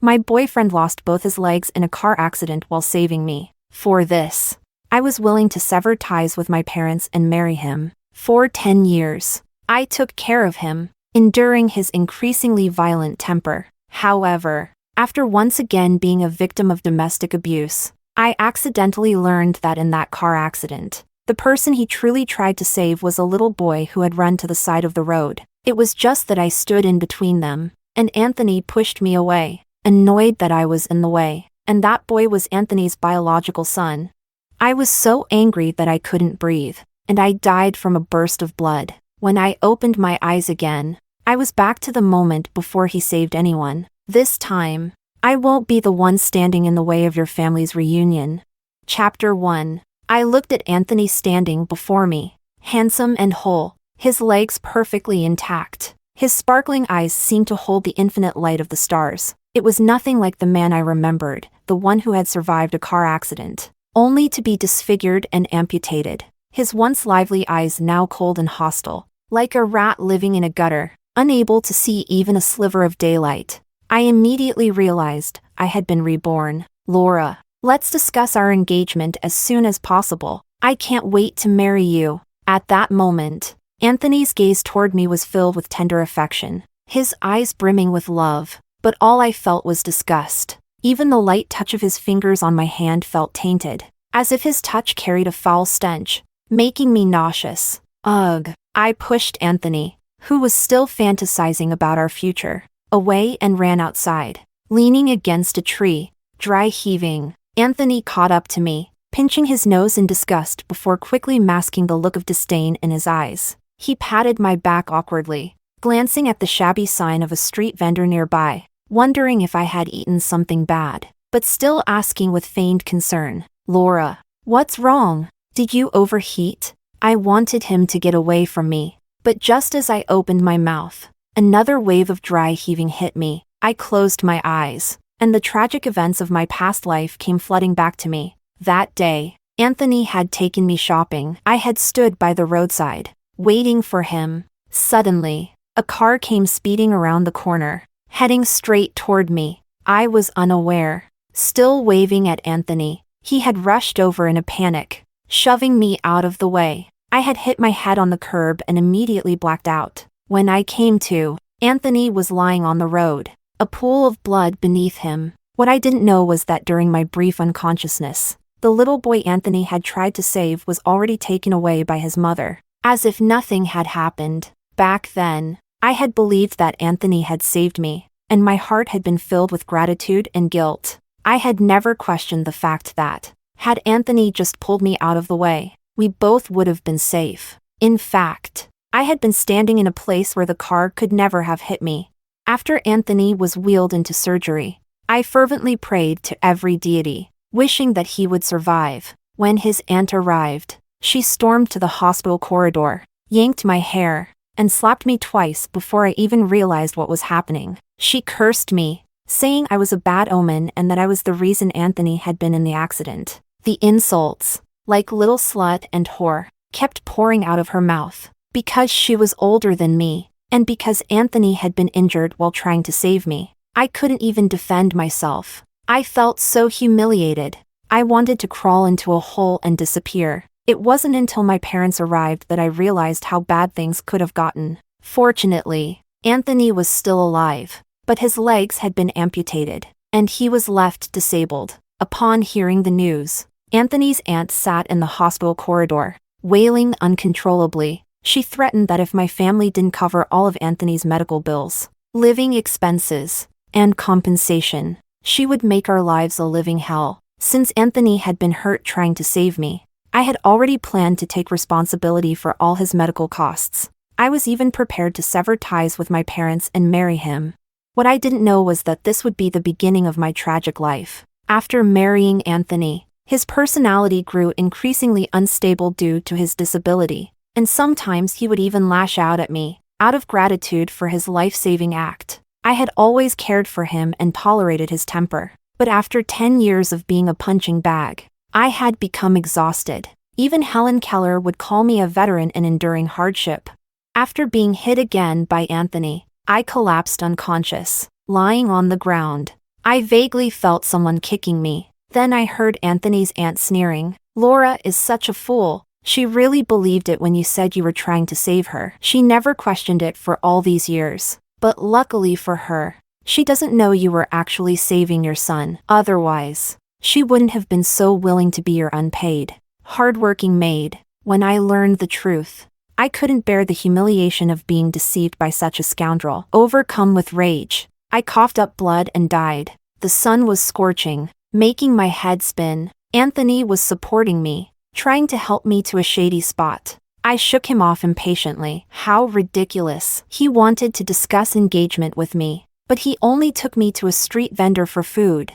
My boyfriend lost both his legs in a car accident while saving me. For this, I was willing to sever ties with my parents and marry him. For 10 years, I took care of him, enduring his increasingly violent temper. However, after once again being a victim of domestic abuse, I accidentally learned that in that car accident, the person he truly tried to save was a little boy who had run to the side of the road. It was just that I stood in between them, and Anthony pushed me away, annoyed that I was in the way, and that boy was Anthony's biological son. I was so angry that I couldn't breathe, and I died from a burst of blood. When I opened my eyes again, I was back to the moment before he saved anyone. This time, I won't be the one standing in the way of your family's reunion. Chapter 1. I looked at Anthony standing before me, handsome and whole, his legs perfectly intact. His sparkling eyes seemed to hold the infinite light of the stars. It was nothing like the man I remembered, the one who had survived a car accident, only to be disfigured and amputated. His once lively eyes now cold and hostile, like a rat living in a gutter, unable to see even a sliver of daylight. I immediately realized I had been reborn. Laura, let's discuss our engagement as soon as possible. I can't wait to marry you. At that moment, Anthony's gaze toward me was filled with tender affection, his eyes brimming with love, but all I felt was disgust. Even the light touch of his fingers on my hand felt tainted, as if his touch carried a foul stench, making me nauseous. Ugh. I pushed Anthony, who was still fantasizing about our future, away and ran outside. Leaning against a tree, dry heaving, Anthony caught up to me, pinching his nose in disgust before quickly masking the look of disdain in his eyes. He patted my back awkwardly, glancing at the shabby sign of a street vendor nearby, wondering if I had eaten something bad, but still asking with feigned concern, Laura, what's wrong? Did you overheat? I wanted him to get away from me, but just as I opened my mouth, another wave of dry heaving hit me. I closed my eyes, and the tragic events of my past life came flooding back to me. That day, Anthony had taken me shopping. I had stood by the roadside, waiting for him. Suddenly, a car came speeding around the corner, heading straight toward me. I was unaware, still waving at Anthony. He had rushed over in a panic, shoving me out of the way. I had hit my head on the curb and immediately blacked out. When I came to, Anthony was lying on the road, a pool of blood beneath him. What I didn't know was that during my brief unconsciousness, the little boy Anthony had tried to save was already taken away by his mother. As if nothing had happened. Back then, I had believed that Anthony had saved me, and my heart had been filled with gratitude and guilt. I had never questioned the fact that, had Anthony just pulled me out of the way, we both would have been safe. In fact, I had been standing in a place where the car could never have hit me. After Anthony was wheeled into surgery, I fervently prayed to every deity, wishing that he would survive. When his aunt arrived, she stormed to the hospital corridor, yanked my hair, and slapped me twice before I even realized what was happening. She cursed me, saying I was a bad omen and that I was the reason Anthony had been in the accident. The insults, like little slut and whore, kept pouring out of her mouth, because she was older than me, and because Anthony had been injured while trying to save me. I couldn't even defend myself. I felt so humiliated. I wanted to crawl into a hole and disappear. It wasn't until my parents arrived that I realized how bad things could have gotten. Fortunately, Anthony was still alive, but his legs had been amputated, and he was left disabled. Upon hearing the news, Anthony's aunt sat in the hospital corridor, wailing uncontrollably. She threatened that if my family didn't cover all of Anthony's medical bills, living expenses, and compensation, she would make our lives a living hell. Since Anthony had been hurt trying to save me, I had already planned to take responsibility for all his medical costs. I was even prepared to sever ties with my parents and marry him. What I didn't know was that this would be the beginning of my tragic life. After marrying Anthony, his personality grew increasingly unstable due to his disability, and sometimes he would even lash out at me, out of gratitude for his life-saving act. I had always cared for him and tolerated his temper, but after 10 years of being a punching bag, I had become exhausted. Even Helen Keller would call me a veteran in enduring hardship. After being hit again by Anthony, I collapsed unconscious, lying on the ground. I vaguely felt someone kicking me. Then I heard Anthony's aunt sneering. Laura is such a fool. She really believed it when you said you were trying to save her. She never questioned it for all these years. But luckily for her, she doesn't know you were actually saving your son. Otherwise, she wouldn't have been so willing to be your unpaid, hardworking maid. When I learned the truth, I couldn't bear the humiliation of being deceived by such a scoundrel. Overcome with rage, I coughed up blood and died. The sun was scorching, making my head spin. Anthony was supporting me, trying to help me to a shady spot. I shook him off impatiently. How ridiculous. He wanted to discuss engagement with me, but he only took me to a street vendor for food.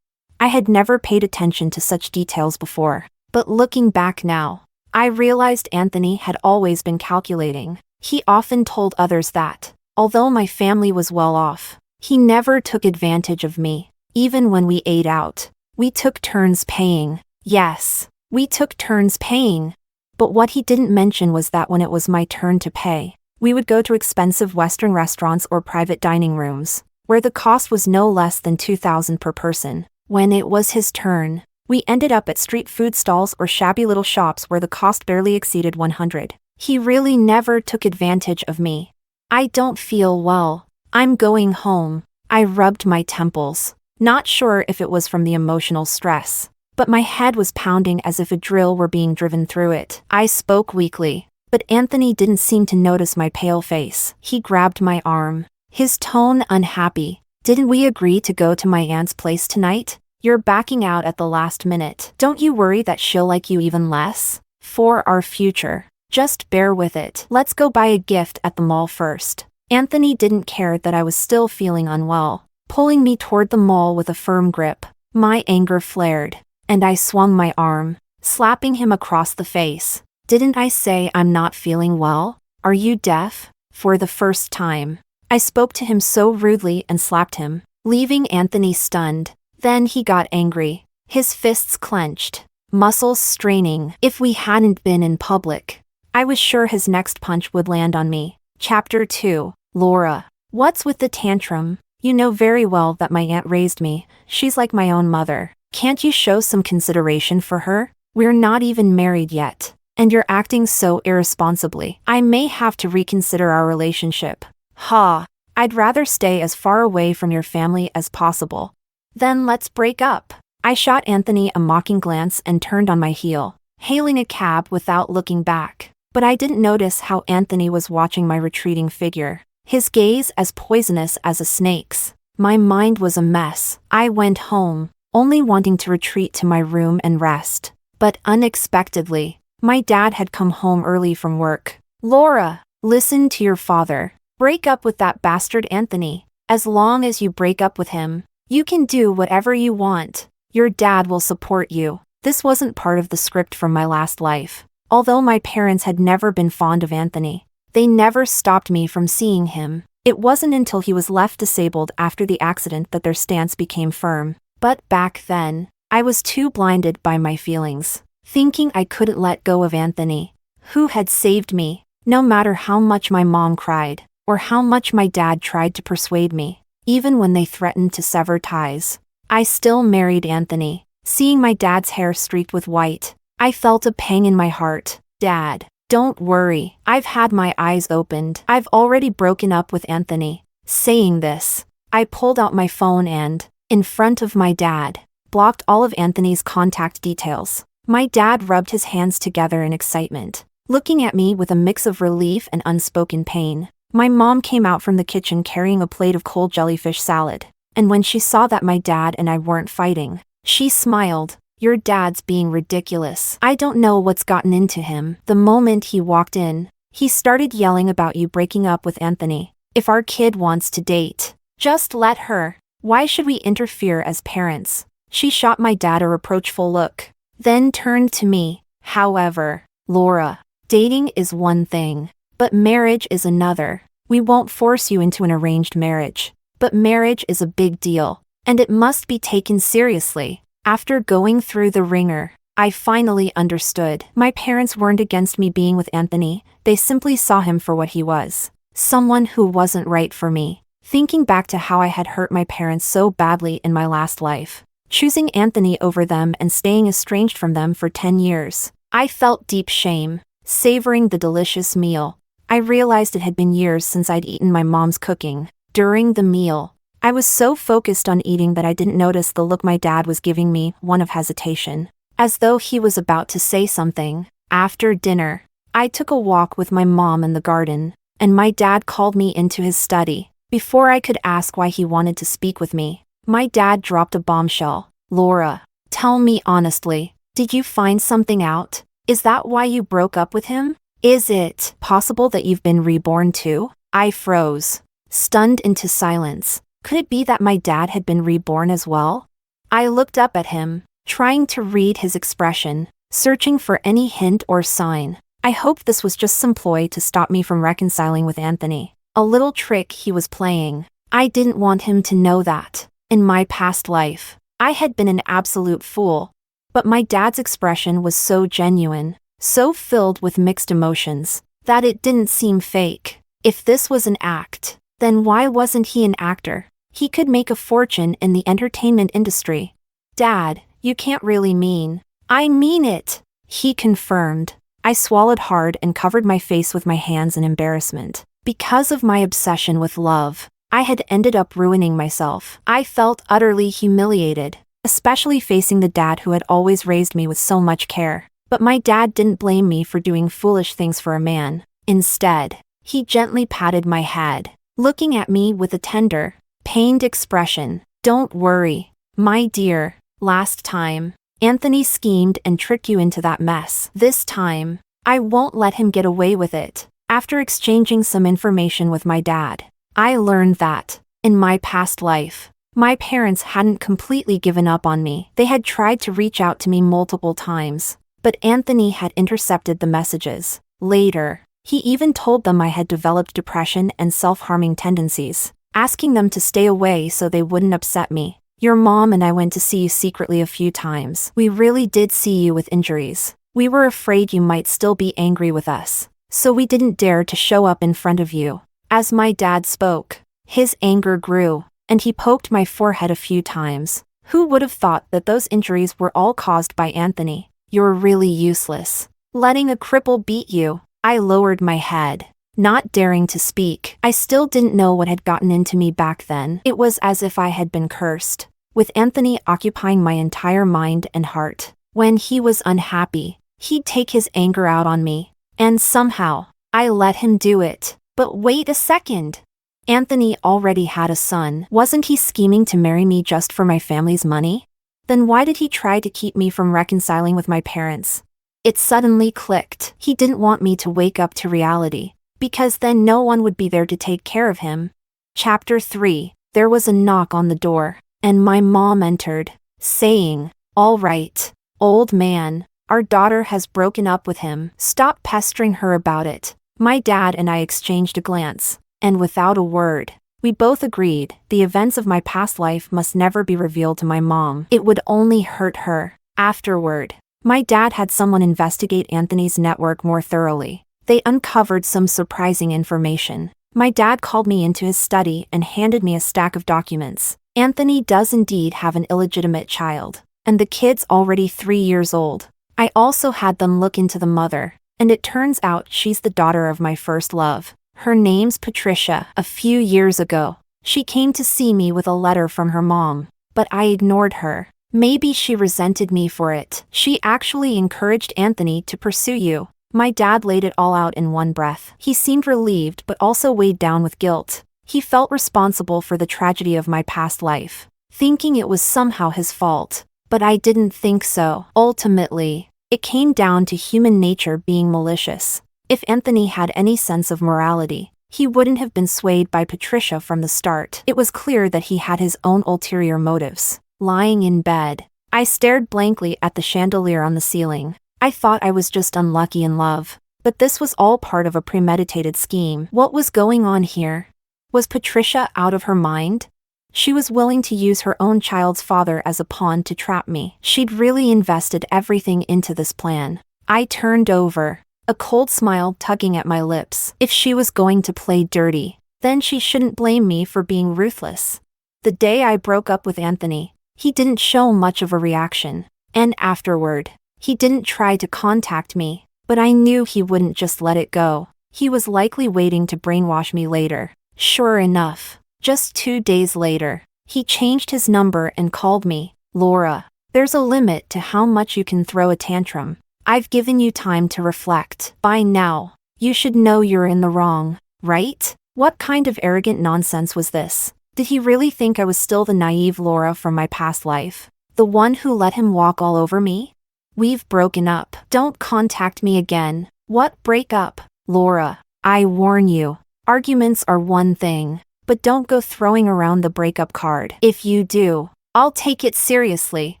I had never paid attention to such details before, but looking back now, I realized Anthony had always been calculating. He often told others that, although my family was well off, he never took advantage of me. Even when we ate out, we took turns paying. Yes, we took turns paying. But what he didn't mention was that when it was my turn to pay, we would go to expensive Western restaurants or private dining rooms, where the cost was no less than $2,000 per person. When it was his turn, we ended up at street food stalls or shabby little shops where the cost barely exceeded $100. He really never took advantage of me. I don't feel well. I'm going home. I rubbed my temples, not sure if it was from the emotional stress, but my head was pounding as if a drill were being driven through it. I spoke weakly, but Anthony didn't seem to notice my pale face. He grabbed my arm, his tone unhappy. Didn't we agree to go to my aunt's place tonight? You're backing out at the last minute. Don't you worry that she'll like you even less? For our future, just bear with it. Let's go buy a gift at the mall first. Anthony didn't care that I was still feeling unwell, pulling me toward the mall with a firm grip. My anger flared, and I swung my arm, slapping him across the face. Didn't I say I'm not feeling well? Are you deaf? For the first time, I spoke to him so rudely and slapped him, leaving Anthony stunned. Then he got angry, his fists clenched, muscles straining. If we hadn't been in public, I was sure his next punch would land on me. Chapter 2. Laura. What's with the tantrum? You know very well that my aunt raised me. She's like my own mother. Can't you show some consideration for her? We're not even married yet, and you're acting so irresponsibly. I may have to reconsider our relationship. Ha! I'd rather stay as far away from your family as possible. Then let's break up. I shot Anthony a mocking glance and turned on my heel, hailing a cab without looking back. But I didn't notice how Anthony was watching my retreating figure, his gaze as poisonous as a snake's. My mind was a mess. I went home, only wanting to retreat to my room and rest. But unexpectedly, my dad had come home early from work. Laura, listen to your father. Break up with that bastard Anthony. As long as you break up with him, you can do whatever you want. Your dad will support you. This wasn't part of the script from my last life. Although my parents had never been fond of Anthony, they never stopped me from seeing him. It wasn't until he was left disabled after the accident that their stance became firm. But back then, I was too blinded by my feelings, thinking I couldn't let go of Anthony, who had saved me. No matter how much my mom cried, or how much my dad tried to persuade me, even when they threatened to sever ties, I still married Anthony. Seeing my dad's hair streaked with white, I felt a pang in my heart. Dad, don't worry, I've had my eyes opened. I've already broken up with Anthony. Saying this, I pulled out my phone and, in front of my dad, blocked all of Anthony's contact details. My dad rubbed his hands together in excitement, looking at me with a mix of relief and unspoken pain. My mom came out from the kitchen carrying a plate of cold jellyfish salad, and when she saw that my dad and I weren't fighting, she smiled. Your dad's being ridiculous. I don't know what's gotten into him. The moment he walked in, he started yelling about you breaking up with Anthony. If our kid wants to date, just let her. Why should we interfere as parents? She shot my dad a reproachful look, then turned to me. However, Laura, dating is one thing, but marriage is another. We won't force you into an arranged marriage, but marriage is a big deal, and it must be taken seriously. After going through the ringer, I finally understood. My parents weren't against me being with Anthony, they simply saw him for what he was. Someone who wasn't right for me. thinking back to how I had hurt my parents so badly in my last life, choosing Anthony over them and staying estranged from them for 10 years. I felt deep shame. Savoring the delicious meal, I realized it had been years since I'd eaten my mom's cooking. During the meal, I was so focused on eating that I didn't notice the look my dad was giving me, one of hesitation, as though he was about to say something. After dinner, I took a walk with my mom in the garden, and my dad called me into his study. Before I could ask why he wanted to speak with me, my dad dropped a bombshell. "Laura, tell me honestly, did you find something out? Is that why you broke up with him? Is it possible that you've been reborn too?" I froze, stunned into silence. Could it be that my dad had been reborn as well? I looked up at him, trying to read his expression, searching for any hint or sign. I hoped this was just some ploy to stop me from reconciling with Anthony. A little trick he was playing. I didn't want him to know that. In my past life, I had been an absolute fool. But my dad's expression was so genuine, so filled with mixed emotions, that it didn't seem fake. If this was an act, then why wasn't he an actor? He could make a fortune in the entertainment industry. "Dad, you can't really mean." "I mean it," he confirmed. I swallowed hard and covered my face with my hands in embarrassment. Because of my obsession with love, I had ended up ruining myself. I felt utterly humiliated, especially facing the dad who had always raised me with so much care. But my dad didn't blame me for doing foolish things for a man. Instead, he gently patted my head, looking at me with a tender, pained expression. "Don't worry, my dear. Last time, Anthony schemed and tricked you into that mess. This time, I won't let him get away with it." After exchanging some information with my dad, I learned that, in my past life, my parents hadn't completely given up on me. They had tried to reach out to me multiple times, but Anthony had intercepted the messages. Later, he even told them I had developed depression and self-harming tendencies, asking them to stay away so they wouldn't upset me. "Your mom and I went to see you secretly a few times. We really did see you with injuries. We were afraid you might still be angry with us, so we didn't dare to show up in front of you." As my dad spoke, his anger grew, and he poked my forehead a few times. Who would have thought that those injuries were all caused by Anthony? "You're really useless. Letting a cripple beat you." I lowered my head, not daring to speak. I still didn't know what had gotten into me back then. It was as if I had been cursed, with Anthony occupying my entire mind and heart. When he was unhappy, he'd take his anger out on me, and somehow, I let him do it. But wait a second. Anthony already had a son. Wasn't he scheming to marry me just for my family's money? Then why did he try to keep me from reconciling with my parents? It suddenly clicked. He didn't want me to wake up to reality, because then no one would be there to take care of him. Chapter 3. There was a knock on the door, and my mom entered, saying, "All right, old man, our daughter has broken up with him. Stop pestering her about it." My dad and I exchanged a glance, and without a word, we both agreed the events of my past life must never be revealed to my mom. It would only hurt her. Afterward, my dad had someone investigate Anthony's network more thoroughly. They uncovered some surprising information. My dad called me into his study and handed me a stack of documents. Anthony does indeed have an illegitimate child, and the kid's already 3 years old. I also had them look into the mother, and it turns out she's the daughter of my first love. Her name's Patricia. A few years ago, she came to see me with a letter from her mom, but I ignored her. Maybe she resented me for it. "She actually encouraged Anthony to pursue you." My dad laid it all out in one breath. He seemed relieved but also weighed down with guilt. He felt responsible for the tragedy of my past life, thinking it was somehow his fault. But I didn't think so. Ultimately, it came down to human nature being malicious. If Anthony had any sense of morality, he wouldn't have been swayed by Patricia from the start. It was clear that he had his own ulterior motives. Lying in bed, I stared blankly at the chandelier on the ceiling. I thought I was just unlucky in love, but this was all part of a premeditated scheme. What was going on here? Was Patricia out of her mind? She was willing to use her own child's father as a pawn to trap me. She'd really invested everything into this plan. I turned over, a cold smile tugging at my lips. If she was going to play dirty, then she shouldn't blame me for being ruthless. The day I broke up with Anthony, he didn't show much of a reaction. And afterward, he didn't try to contact me, but I knew he wouldn't just let it go. He was likely waiting to brainwash me later. Sure enough, just 2 days later, he changed his number and called me. Laura, there's a limit to how much you can throw a tantrum. I've given you time to reflect. By now, you should know you're in the wrong, right? What kind of arrogant nonsense was this? Did he really think I was still the naive Laura from my past life? The one who let him walk all over me? We've broken up. Don't contact me again. What break up? Laura, I warn you. Arguments are one thing, but don't go throwing around the breakup card. If you do, I'll take it seriously.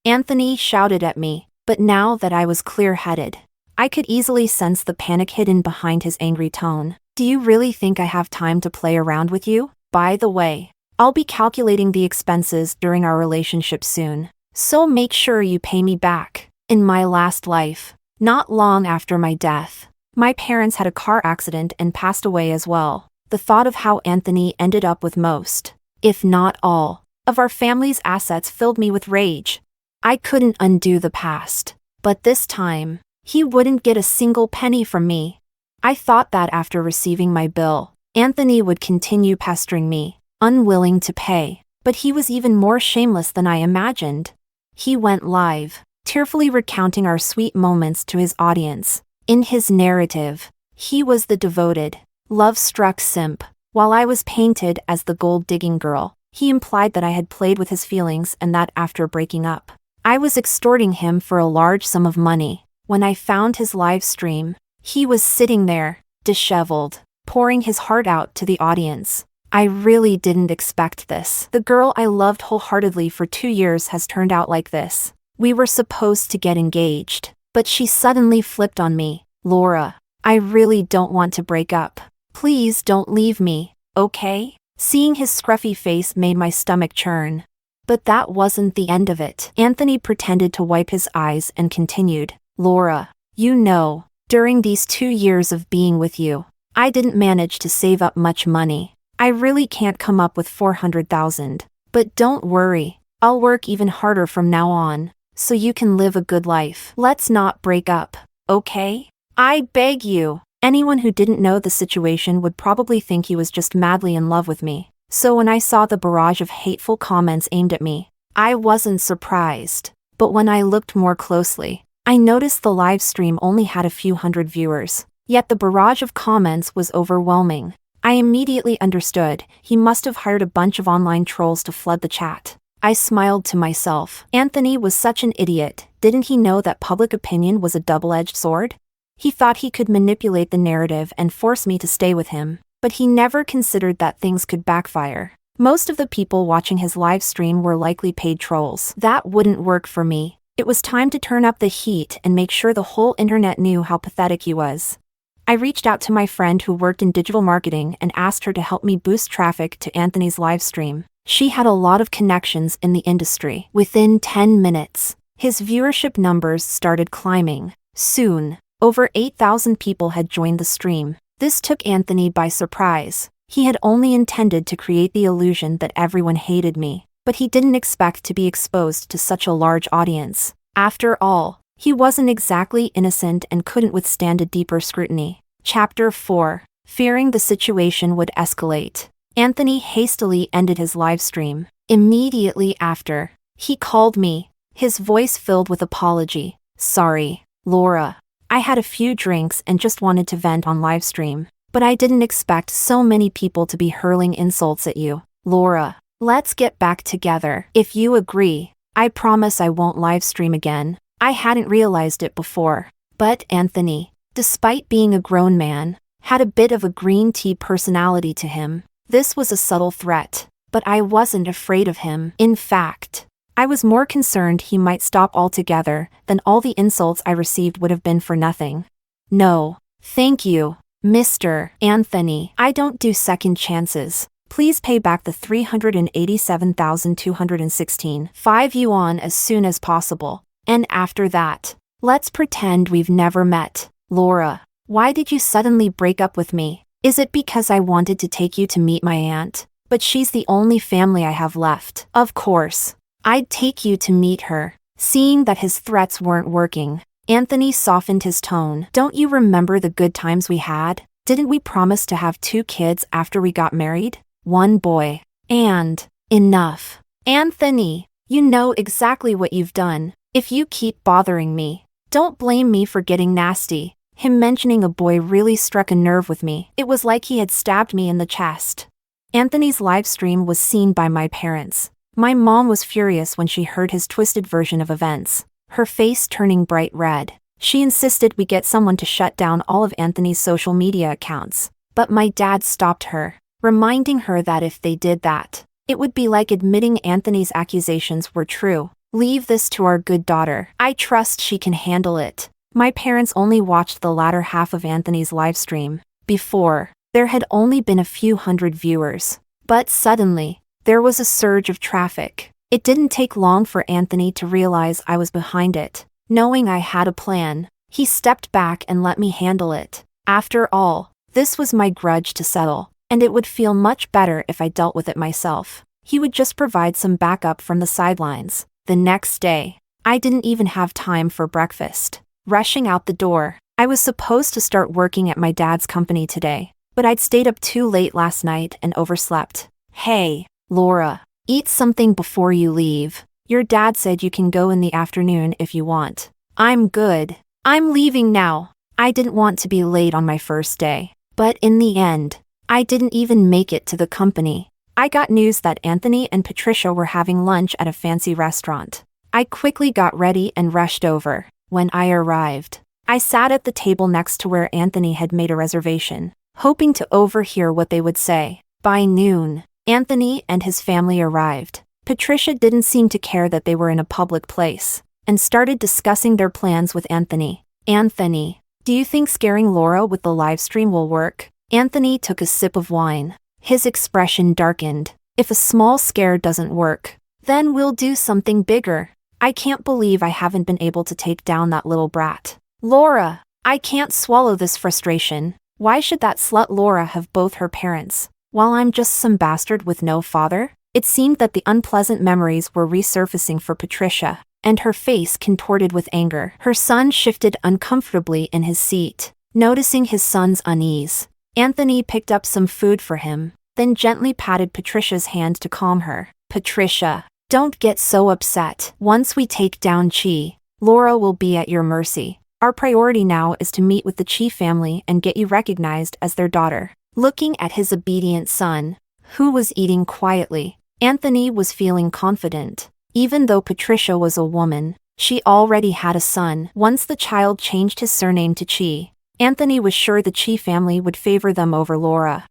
Anthony shouted at me, but now that I was clear-headed, I could easily sense the panic hidden behind his angry tone. Do you really think I have time to play around with you? By the way, I'll be calculating the expenses during our relationship soon, so make sure you pay me back. In my last life, not long after my death, my parents had a car accident and passed away as well. The thought of how Anthony ended up with most, if not all, of our family's assets filled me with rage. I couldn't undo the past, but this time, he wouldn't get a single penny from me. I thought that after receiving my bill, Anthony would continue pestering me, unwilling to pay, but he was even more shameless than I imagined. He went live, tearfully recounting our sweet moments to his audience. In his narrative, he was the devoted, love-struck simp, while I was painted as the gold-digging girl. He implied that I had played with his feelings and that after breaking up, I was extorting him for a large sum of money. When I found his live stream, he was sitting there, disheveled, pouring his heart out to the audience. I really didn't expect this. The girl I loved wholeheartedly for 2 years has turned out like this. We were supposed to get engaged, but she suddenly flipped on me. Laura, I really don't want to break up. Please don't leave me, okay? Seeing his scruffy face made my stomach churn. But that wasn't the end of it. Anthony pretended to wipe his eyes and continued. Laura, you know, during these 2 years of being with you, I didn't manage to save up much money. I really can't come up with $400,000. But don't worry, I'll work even harder from now on, so you can live a good life. Let's not break up, okay? I beg you. Anyone who didn't know the situation would probably think he was just madly in love with me. So when I saw the barrage of hateful comments aimed at me, I wasn't surprised. But when I looked more closely, I noticed the live stream only had a few hundred viewers. Yet the barrage of comments was overwhelming. I immediately understood. He must have hired a bunch of online trolls to flood the chat. I smiled to myself. Anthony was such an idiot. Didn't he know that public opinion was a double-edged sword? He thought he could manipulate the narrative and force me to stay with him, but he never considered that things could backfire. Most of the people watching his live stream were likely paid trolls. That wouldn't work for me. It was time to turn up the heat and make sure the whole internet knew how pathetic he was. I reached out to my friend who worked in digital marketing and asked her to help me boost traffic to Anthony's live stream. She had a lot of connections in the industry. Within 10 minutes, his viewership numbers started climbing. Soon, over 8,000 people had joined the stream. This took Anthony by surprise. He had only intended to create the illusion that everyone hated me, but he didn't expect to be exposed to such a large audience. After all, he wasn't exactly innocent and couldn't withstand a deeper scrutiny. Chapter 4. Fearing the situation would escalate, Anthony hastily ended his live stream. Immediately after, he called me, his voice filled with apology. Sorry, Laura. I had a few drinks and just wanted to vent on live stream, but I didn't expect so many people to be hurling insults at you. Laura, let's get back together. If you agree, I promise I won't live stream again. I hadn't realized it before, but Anthony, despite being a grown man, had a bit of a green tea personality to him. This was a subtle threat, but I wasn't afraid of him. In fact, I was more concerned he might stop altogether than all the insults I received would have been for nothing. No, thank you, Mr. Anthony. I don't do second chances. Please pay back the 387,216 yuan as soon as possible. And after that, let's pretend we've never met. Laura, why did you suddenly break up with me? Is it because I wanted to take you to meet my aunt? But she's the only family I have left. Of course. I'd take you to meet her. Seeing that his threats weren't working, Anthony softened his tone. Don't you remember the good times we had? Didn't we promise to have 2 kids after we got married? 1 boy. And enough. Anthony, you know exactly what you've done. If you keep bothering me, don't blame me for getting nasty. Him mentioning a boy really struck a nerve with me. It was like he had stabbed me in the chest. Anthony's live stream was seen by my parents. My mom was furious when she heard his twisted version of events, her face turning bright red. She insisted we get someone to shut down all of Anthony's social media accounts. But my dad stopped her, reminding her that if they did that, it would be like admitting Anthony's accusations were true. Leave this to our good daughter. I trust she can handle it. My parents only watched the latter half of Anthony's live stream. Before, there had only been a few hundred viewers. But suddenly, there was a surge of traffic. It didn't take long for Anthony to realize I was behind it. Knowing I had a plan, he stepped back and let me handle it. After all, this was my grudge to settle, and it would feel much better if I dealt with it myself. He would just provide some backup from the sidelines. The next day, I didn't even have time for breakfast. Rushing out the door, I was supposed to start working at my dad's company today, but I'd stayed up too late last night and overslept. Hey, Laura, eat something before you leave. Your dad said you can go in the afternoon if you want. I'm good. I'm leaving now. I didn't want to be late on my first day, but in the end, I didn't even make it to the company. I got news that Anthony and Patricia were having lunch at a fancy restaurant. I quickly got ready and rushed over. When I arrived, I sat at the table next to where Anthony had made a reservation, hoping to overhear what they would say. By noon, Anthony and his family arrived. Patricia didn't seem to care that they were in a public place, and started discussing their plans with Anthony. Anthony, do you think scaring Laura with the live stream will work? Anthony took a sip of wine. His expression darkened. If a small scare doesn't work, then we'll do something bigger. I can't believe I haven't been able to take down that little brat. Laura, I can't swallow this frustration. Why should that slut Laura have both her parents, while I'm just some bastard with no father? It seemed that the unpleasant memories were resurfacing for Patricia, and her face contorted with anger. Her son shifted uncomfortably in his seat. Noticing his son's unease, Anthony picked up some food for him, then gently patted Patricia's hand to calm her. Patricia, don't get so upset. Once we take down Chi, Laura will be at your mercy. Our priority now is to meet with the Chi family and get you recognized as their daughter. Looking at his obedient son, who was eating quietly, Anthony was feeling confident. Even though Patricia was a woman, she already had a son. Once the child changed his surname to Chi, Anthony was sure the Chi family would favor them over Laura.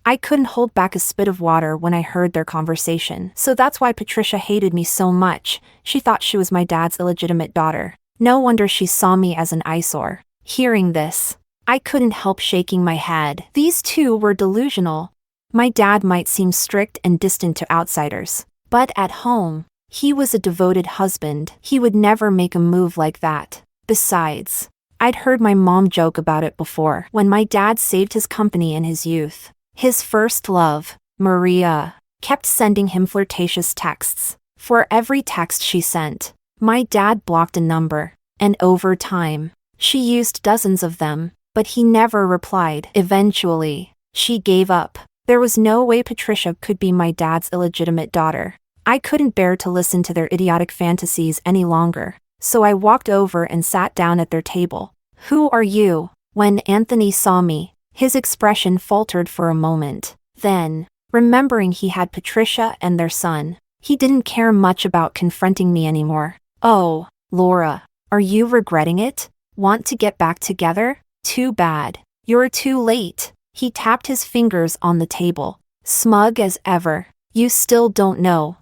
I couldn't hold back a spit of water when I heard their conversation. So that's why Patricia hated me so much. She thought she was my dad's illegitimate daughter. No wonder she saw me as an eyesore. Hearing this, I couldn't help shaking my head. These two were delusional. My dad might seem strict and distant to outsiders, but at home, he was a devoted husband. He would never make a move like that. Besides, I'd heard my mom joke about it before when my dad saved his company in his youth. His first love, Maria, kept sending him flirtatious texts. For every text she sent, my dad blocked a number, and over time, she used dozens of them, but he never replied. Eventually, she gave up. There was no way Patricia could be my dad's illegitimate daughter. I couldn't bear to listen to their idiotic fantasies any longer, so I walked over and sat down at their table. Who are you? When Anthony saw me, his expression faltered for a moment. Then, remembering he had Patricia and their son, he didn't care much about confronting me anymore. Oh, Laura, are you regretting it? Want to get back together? Too bad. You're too late. He tapped his fingers on the table. Smug as ever. You still don't know.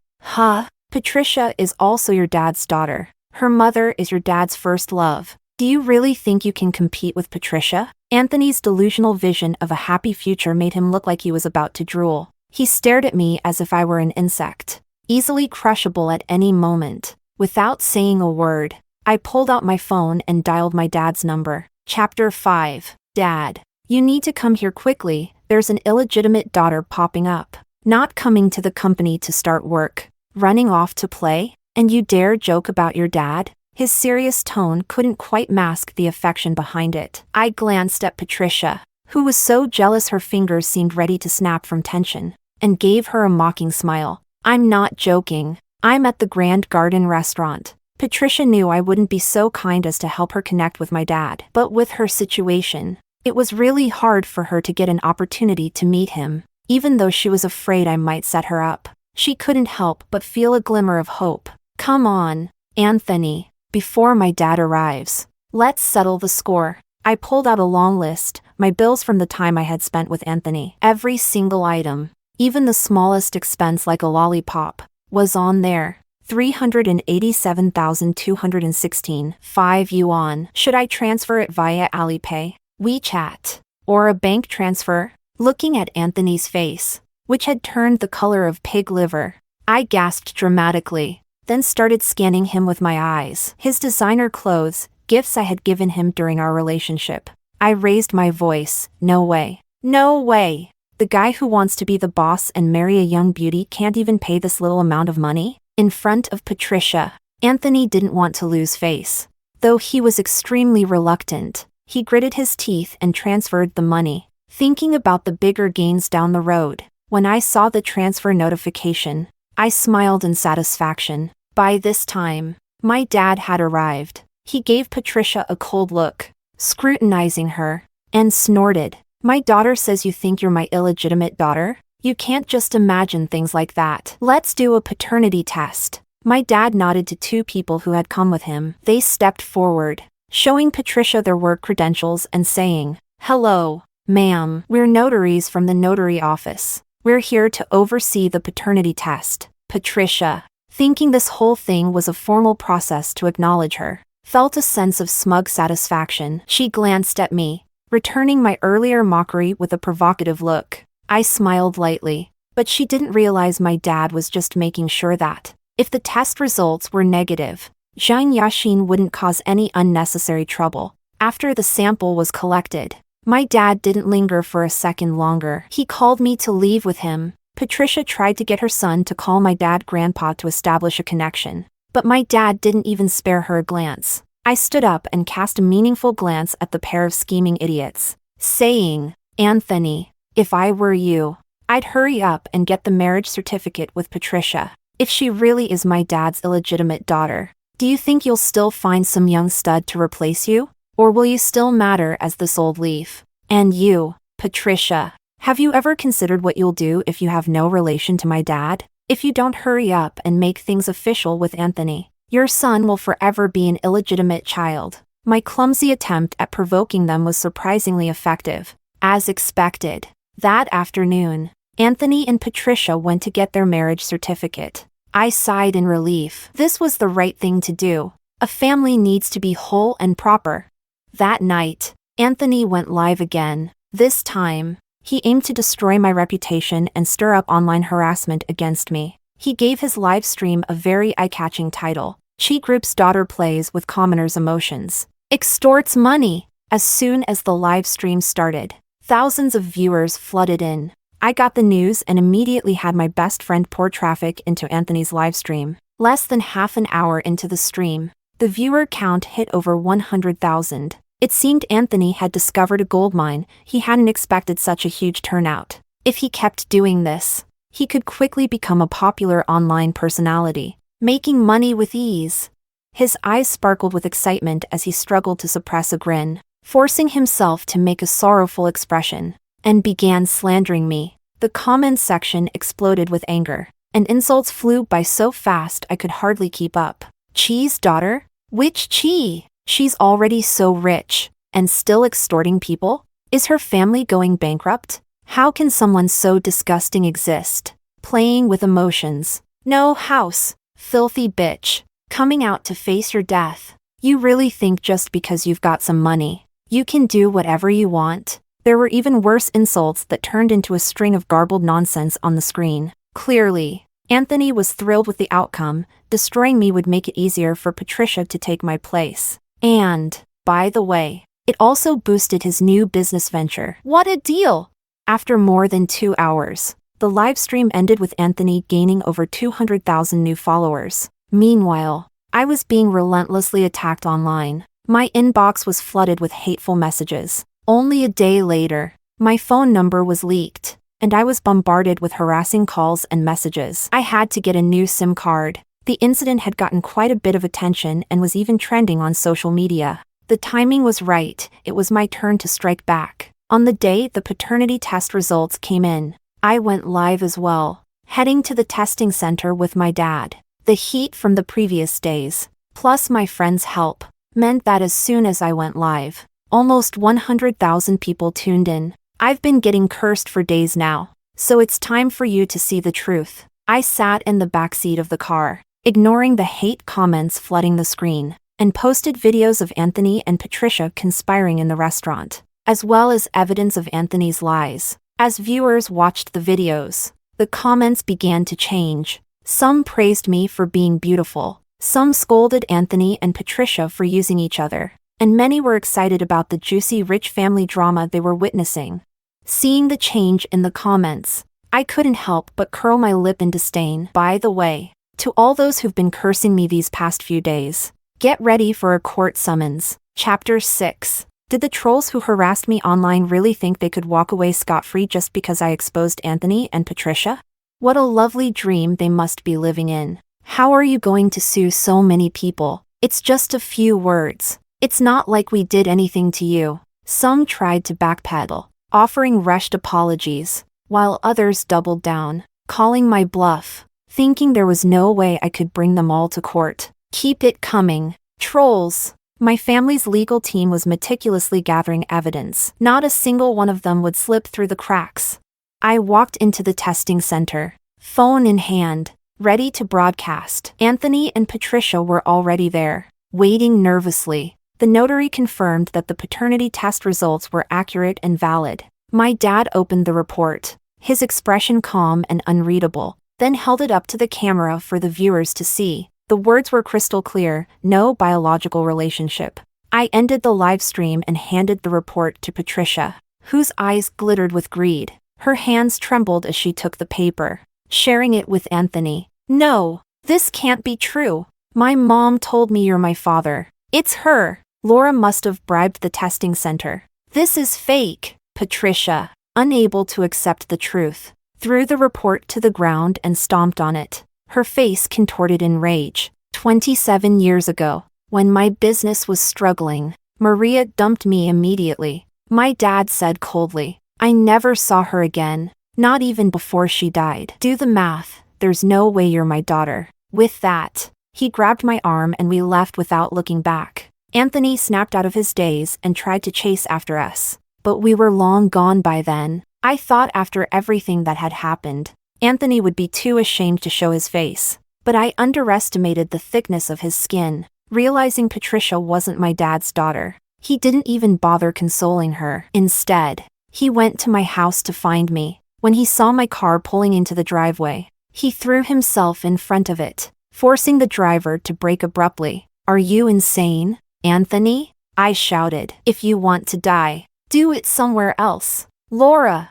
Patricia is also your dad's daughter. Her mother is your dad's first love. Do you really think you can compete with Patricia? Anthony's delusional vision of a happy future made him look like he was about to drool. He stared at me as if I were an insect, easily crushable at any moment. Without saying a word, I pulled out my phone and dialed my dad's number. Chapter 5. Dad, You need to come here quickly, there's an illegitimate daughter popping up. Not coming to the company to start work. Running off to play? And you dare joke about your dad? His serious tone couldn't quite mask the affection behind it. I glanced at Patricia, who was so jealous her fingers seemed ready to snap from tension, and gave her a mocking smile. I'm not joking. I'm at the Grand Garden restaurant. Patricia knew I wouldn't be so kind as to help her connect with my dad. But with her situation, it was really hard for her to get an opportunity to meet him. Even though she was afraid I might set her up, she couldn't help but feel a glimmer of hope. Come on, Anthony, before my dad arrives. Let's settle the score. I pulled out a long list, my bills from the time I had spent with Anthony. Every single item, even the smallest expense like a lollipop, was on there. 387,216. 5 yuan. Should I transfer it via Alipay, WeChat, or a bank transfer? Looking at Anthony's face, which had turned the color of pig liver, I gasped dramatically, then started scanning him with my eyes. His designer clothes, gifts I had given him during our relationship. I raised my voice. No way. No way. The guy who wants to be the boss and marry a young beauty can't even pay this little amount of money? In front of Patricia, Anthony didn't want to lose face. Though he was extremely reluctant, he gritted his teeth and transferred the money, thinking about the bigger gains down the road. When I saw the transfer notification, I smiled in satisfaction. By this time, my dad had arrived. He gave Patricia a cold look, scrutinizing her, and snorted. My daughter says you think you're my illegitimate daughter? You can't just imagine things like that. Let's do a paternity test. My dad nodded to 2 people who had come with him. They stepped forward, showing Patricia their work credentials and saying, "Hello, ma'am. We're notaries from the notary office. We're here to oversee the paternity test." Patricia, thinking this whole thing was a formal process to acknowledge her, felt a sense of smug satisfaction. She glanced at me, returning my earlier mockery with a provocative look. I smiled lightly, but she didn't realize my dad was just making sure that, if the test results were negative, Zhang Yaxin wouldn't cause any unnecessary trouble. After the sample was collected, my dad didn't linger for a second longer. He called me to leave with him. Patricia tried to get her son to call my dad grandpa to establish a connection, but my dad didn't even spare her a glance. I stood up and cast a meaningful glance at the pair of scheming idiots, saying, "Anthony, if I were you, I'd hurry up and get the marriage certificate with Patricia. If she really is my dad's illegitimate daughter, do you think you'll still find some young stud to replace you? Or will you still matter as this old leaf? And you, Patricia, have you ever considered what you'll do if you have no relation to my dad? If you don't hurry up and make things official with Anthony, your son will forever be an illegitimate child." My clumsy attempt at provoking them was surprisingly effective. As expected, that afternoon, Anthony and Patricia went to get their marriage certificate. I sighed in relief. This was the right thing to do. A family needs to be whole and proper. That night, Anthony went live again. This time, he aimed to destroy my reputation and stir up online harassment against me. He gave his live stream a very eye-catching title: Chi Group's daughter plays with commoners' emotions, extorts money. As soon as the live stream started, thousands of viewers flooded in. I got the news and immediately had my best friend pour traffic into Anthony's live stream. Less than half an hour into the stream, the viewer count hit over 100,000. It seemed Anthony had discovered a goldmine. He hadn't expected such a huge turnout. If he kept doing this, he could quickly become a popular online personality, making money with ease. His eyes sparkled with excitement as he struggled to suppress a grin, forcing himself to make a sorrowful expression, and began slandering me. The comments section exploded with anger, and insults flew by so fast I could hardly keep up. Chi's daughter? Which Chi? She's already so rich, and still extorting people? Is her family going bankrupt? How can someone so disgusting exist? Playing with emotions. No house. Filthy bitch. Coming out to face your death. You really think just because you've got some money, you can do whatever you want? There were even worse insults that turned into a string of garbled nonsense on the screen. Clearly, Anthony was thrilled with the outcome. Destroying me would make it easier for Patricia to take my place. And, by the way, It also boosted his new business venture. What a deal! After more than 2 hours, the live stream ended with Anthony gaining over 200,000 new followers. Meanwhile, I was being relentlessly attacked online. My inbox was flooded with hateful messages. Only a day later, my phone number was leaked, and I was bombarded with harassing calls and messages. I had to get a new SIM card. The incident had gotten quite a bit of attention and was even trending on social media. The timing was right. It was my turn to strike back. On the day the paternity test results came in, I went live as well, heading to the testing center with my dad. The heat from the previous days, plus my friend's help, meant that as soon as I went live, almost 100,000 people tuned in. I've been getting cursed for days now, so it's time for you to see the truth. I sat in the backseat of the car, ignoring the hate comments flooding the screen, and posted videos of Anthony and Patricia conspiring in the restaurant, as well as evidence of Anthony's lies. As viewers watched the videos, the comments began to change. Some praised me for being beautiful, some scolded Anthony and Patricia for using each other, and many were excited about the juicy rich family drama they were witnessing. Seeing the change in the comments, I couldn't help but curl my lip in disdain. By the way, to all those who've been cursing me these past few days, get ready for a court summons. Chapter 6. Did the trolls who harassed me online really think they could walk away scot-free just because I exposed Anthony and Patricia? What a lovely dream they must be living in. How are you going to sue so many people? It's just a few words. It's not like we did anything to you. Some tried to backpedal, offering rushed apologies, while others doubled down, calling my bluff, thinking there was no way I could bring them all to court. Keep it coming, trolls. My family's legal team was meticulously gathering evidence. Not a single one of them would slip through the cracks. I walked into the testing center, phone in hand, ready to broadcast. Anthony and Patricia were already there, waiting nervously. The notary confirmed that the paternity test results were accurate and valid. My dad opened the report, his expression calm and unreadable, then held it up to the camera for the viewers to see. The words were crystal clear: no biological relationship. I ended the live stream and handed the report to Patricia, whose eyes glittered with greed. Her hands trembled as she took the paper, sharing it with Anthony. No, this can't be true. My mom told me you're my father. It's her. Laura must have bribed the testing center. This is fake. Patricia, unable to accept the truth, threw the report to the ground and stomped on it, her face contorted in rage. 27 years ago, when my business was struggling, Maria dumped me immediately. My dad said coldly. I never saw her again, not even before she died. Do the math, there's no way you're my daughter. With that, he grabbed my arm and we left without looking back. Anthony snapped out of his daze and tried to chase after us, but we were long gone by then. I thought after everything that had happened, Anthony would be too ashamed to show his face, but I underestimated the thickness of his skin, realizing Patricia wasn't my dad's daughter. He didn't even bother consoling her. Instead, he went to my house to find me. When he saw my car pulling into the driveway, he threw himself in front of it, forcing the driver to brake abruptly. Are you insane, Anthony? I shouted. If you want to die, do it somewhere else. Laura,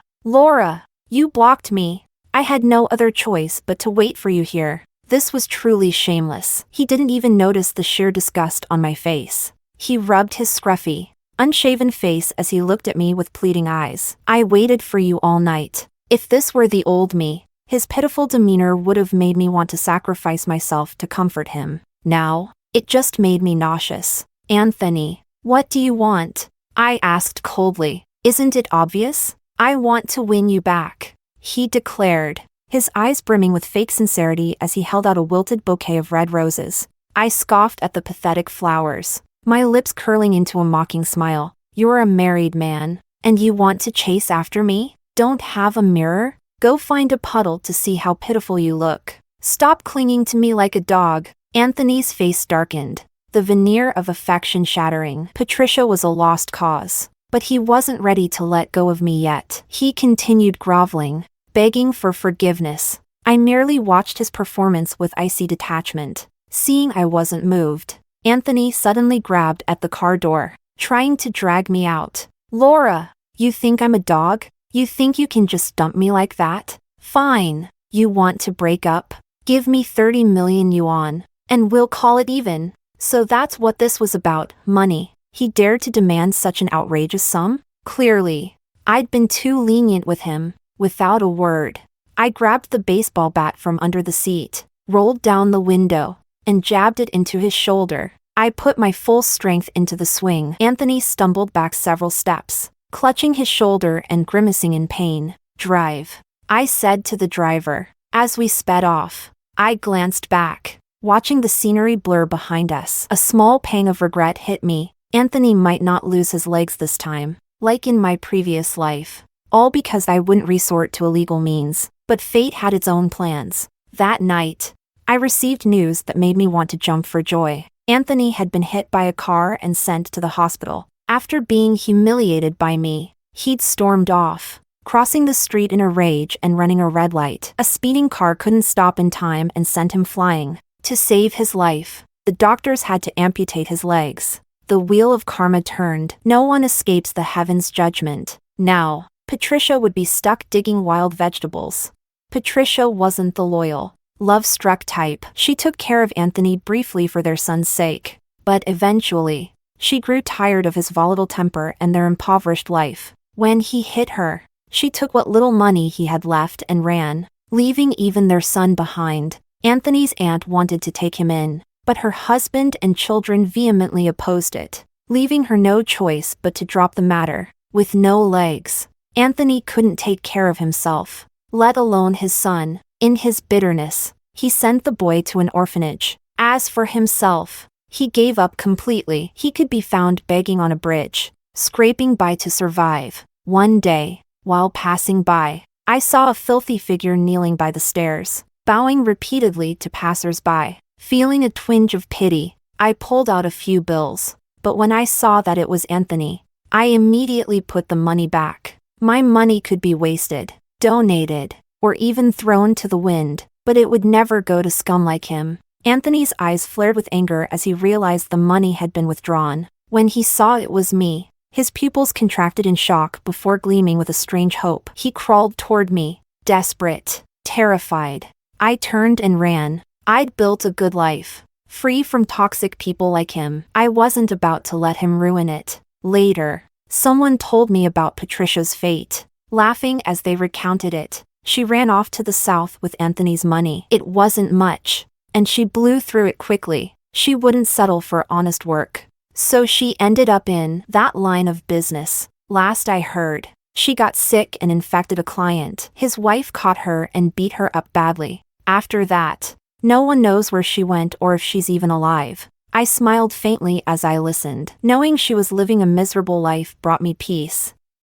you blocked me. I had no other choice but to wait for you here. This was truly shameless. He didn't even notice the sheer disgust on my face. He rubbed his scruffy, unshaven face as he looked at me with pleading eyes. I waited for you all night. If this were the old me, his pitiful demeanor would have made me want to sacrifice myself to comfort him. Now, it just made me nauseous. Anthony, what do you want? I asked coldly. Isn't it obvious? I want to win you back, he declared, his eyes brimming with fake sincerity as he held out a wilted bouquet of red roses. I scoffed at the pathetic flowers, my lips curling into a mocking smile. You're a married man, and you want to chase after me? Don't have a mirror? Go find a puddle to see how pitiful you look. Stop clinging to me like a dog. Anthony's face darkened, the veneer of affection shattering. Patricia was a lost cause, but he wasn't ready to let go of me yet. He continued groveling, begging for forgiveness. I merely watched his performance with icy detachment. Seeing I wasn't moved, Anthony suddenly grabbed at the car door. trying to drag me out. Laura, you think I'm a dog? You think you can just dump me like that? Fine. You want to break up? Give me 30 million yuan, and we'll call it even. So that's what this was about, money. He dared to demand such an outrageous sum? Clearly, I'd been too lenient with him. Without a word, I grabbed the baseball bat from under the seat, rolled down the window, and jabbed it into his shoulder. I put my full strength into the swing. Anthony stumbled back several steps, clutching his shoulder and grimacing in pain. Drive, I said to the driver. As we sped off, I glanced back, watching the scenery blur behind us. A small pang of regret hit me. Anthony might not lose his legs this time, like in my previous life. All because I wouldn't resort to illegal means, but fate had its own plans. That night, I received news that made me want to jump for joy. Anthony had been hit by a car and sent to the hospital. After being humiliated by me, he'd stormed off, crossing the street in a rage and running a red light. A speeding car couldn't stop in time and sent him flying. To save his life, the doctors had to amputate his legs. The wheel of karma turned. No one escapes the heavens' judgment. Now, Patricia would be stuck digging wild vegetables. Patricia wasn't the loyal, love-struck type. She took care of Anthony briefly for their son's sake, but eventually, she grew tired of his volatile temper and their impoverished life. When he hit her, she took what little money he had left and ran, leaving even their son behind. Anthony's aunt wanted to take him in, but her husband and children vehemently opposed it, leaving her no choice but to drop the matter. With no legs, Anthony couldn't take care of himself, let alone his son. In his bitterness, he sent the boy to an orphanage. As for himself, he gave up completely. He could be found begging on a bridge, scraping by to survive. One day, while passing by, I saw a filthy figure kneeling by the stairs, bowing repeatedly to passers-by. Feeling a twinge of pity, I pulled out a few bills, but when I saw that it was Anthony, I immediately put the money back. My money could be wasted, donated, or even thrown to the wind, but it would never go to scum like him. Anthony's eyes flared with anger as he realized the money had been withdrawn. When he saw it was me, his pupils contracted in shock before gleaming with a strange hope. He crawled toward me, desperate, terrified. I turned and ran. I'd built a good life, free from toxic people like him. I wasn't about to let him ruin it. Later, someone told me about Patricia's fate. Laughing as they recounted it, she ran off to the south with Anthony's money. It wasn't much, and she blew through it quickly. She wouldn't settle for honest work, so she ended up in that line of business. Last I heard, she got sick and infected a client. His wife caught her and beat her up badly. After that, no one knows where she went or if she's even alive. I smiled faintly as I listened. Knowing she was living a miserable life brought me peace.